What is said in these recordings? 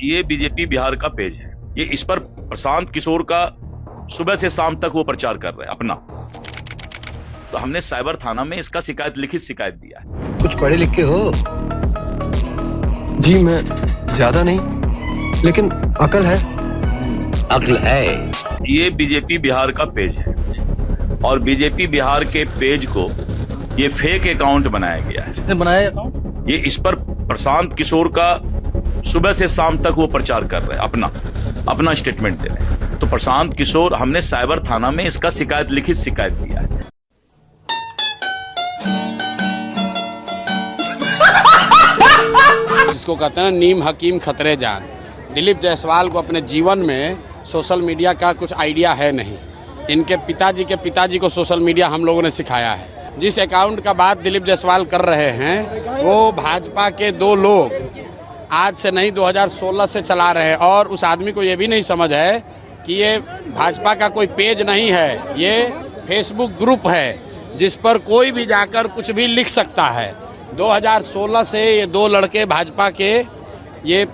ये बीजेपी बिहार का पेज है। ये इस पर प्रशांत किशोर का सुबह से शाम तक वो प्रचार कर रहे हैं अपना। तो हमने साइबर थाना में इसका लिखित शिकायत दिया है। कुछ पढ़े लिखे हो? जी मैं ज्यादा नहीं, लेकिन अकल है। अकल है। ये बीजेपी बिहार का पेज है और बीजेपी बिहार के पेज को ये फेक अकाउंट बनाया गया है। किसने बनाया अकाउंट? ये इस पर प्रशांत किशोर का सुबह से शाम तक वो प्रचार कर रहे हैं अपना स्टेटमेंट दे रहे हैं। तो प्रशांत किशोर, हमने साइबर थाना में इसका लिखित शिकायत दिया है। इसको कहते हैं नीम हकीम खतरे जान। दिलीप जायसवाल को अपने जीवन में सोशल मीडिया का कुछ आइडिया है नहीं। इनके पिताजी को सोशल मीडिया हम लोगों ने सिखाया है। जिस अकाउंट का बात दिलीप जायसवाल कर रहे हैं वो भाजपा के दो लोग आज से नहीं 2016 से चला रहे हैं। और उस आदमी को ये भी नहीं समझ है कि ये भाजपा का कोई पेज नहीं है, ये फेसबुक ग्रुप है जिस पर कोई भी जाकर कुछ भी लिख सकता है। 2016 से ये दो लड़के भाजपा के ये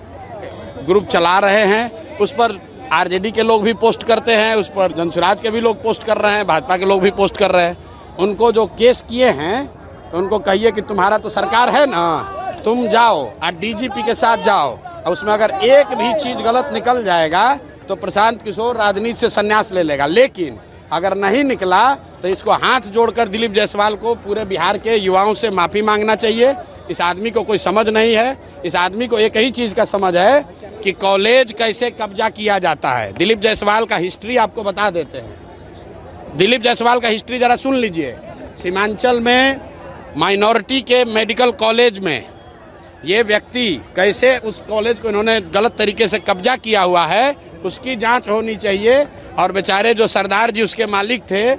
ग्रुप चला रहे हैं। उस पर आरजेडी के लोग भी पोस्ट करते हैं, उस पर जनसुराज के भी लोग पोस्ट कर रहे हैं, भाजपा के लोग भी पोस्ट कर रहे हैं। उनको जो केस किए हैं तो उनको कहिए कि तुम्हारा तो सरकार है ना, तुम जाओ और डीजीपी के साथ जाओ, और उसमें अगर एक भी चीज़ गलत निकल जाएगा तो प्रशांत किशोर राजनीति से संन्यास ले लेगा। लेकिन अगर नहीं निकला तो इसको हाथ जोड़कर दिलीप जायसवाल को पूरे बिहार के युवाओं से माफ़ी मांगना चाहिए। इस आदमी को कोई समझ नहीं है। इस आदमी को एक ही चीज़ का समझ है कि कॉलेज कैसे कब्जा किया जाता है। दिलीप जायसवाल का हिस्ट्री आपको बता देते हैं। दिलीप जायसवाल का हिस्ट्री ज़रा सुन लीजिए। सीमांचल में माइनॉरिटी के मेडिकल कॉलेज में ये व्यक्ति कैसे उस कॉलेज को इन्होंने गलत तरीके से कब्जा किया हुआ है, उसकी जांच होनी चाहिए। और बेचारे जो सरदार जी उसके मालिक थे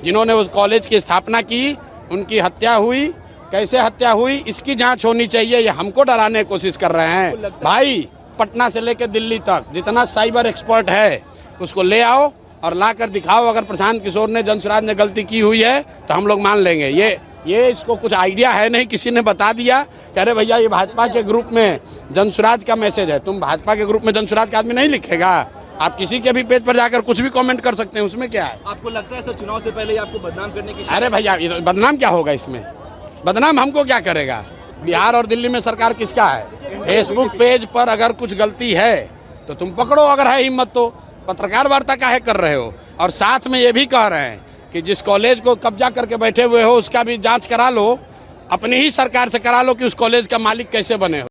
जिन्होंने उस कॉलेज की स्थापना की, उनकी हत्या हुई, कैसे हत्या हुई, इसकी जांच होनी चाहिए। ये हमको डराने की कोशिश कर रहे हैं। भाई पटना से लेकर दिल्ली तक जितना साइबर एक्सपर्ट है उसको ले आओ और ला कर दिखाओ। अगर प्रशांत किशोर ने, जनसुराज ने गलती की हुई है तो हम लोग मान लेंगे। ये इसको कुछ आइडिया है नहीं, किसी ने बता दिया कि अरे भैया ये भाजपा के ग्रुप में जनसुराज का मैसेज है। तुम भाजपा के ग्रुप में जनसुराज का आदमी नहीं लिखेगा। आप किसी के भी पेज पर जाकर कुछ भी कमेंट कर सकते हैं, उसमें क्या है? आपको लगता है सर चुनाव से पहले आपको बदनाम करने की? अरे भैया बदनाम क्या होगा इसमें? बदनाम हमको क्या करेगा? बिहार और दिल्ली में सरकार किसका है? फेसबुक पेज पर अगर कुछ गलती है तो तुम पकड़ो, अगर है हिम्मत तो। पत्रकार वार्ता काहे कर रहे हो? और साथ में ये भी कह रहे हैं कि जिस कॉलेज को कब्जा करके बैठे हुए हो उसका भी जांच करा लो, अपनी ही सरकार से करा लो कि उस कॉलेज का मालिक कैसे बने हो।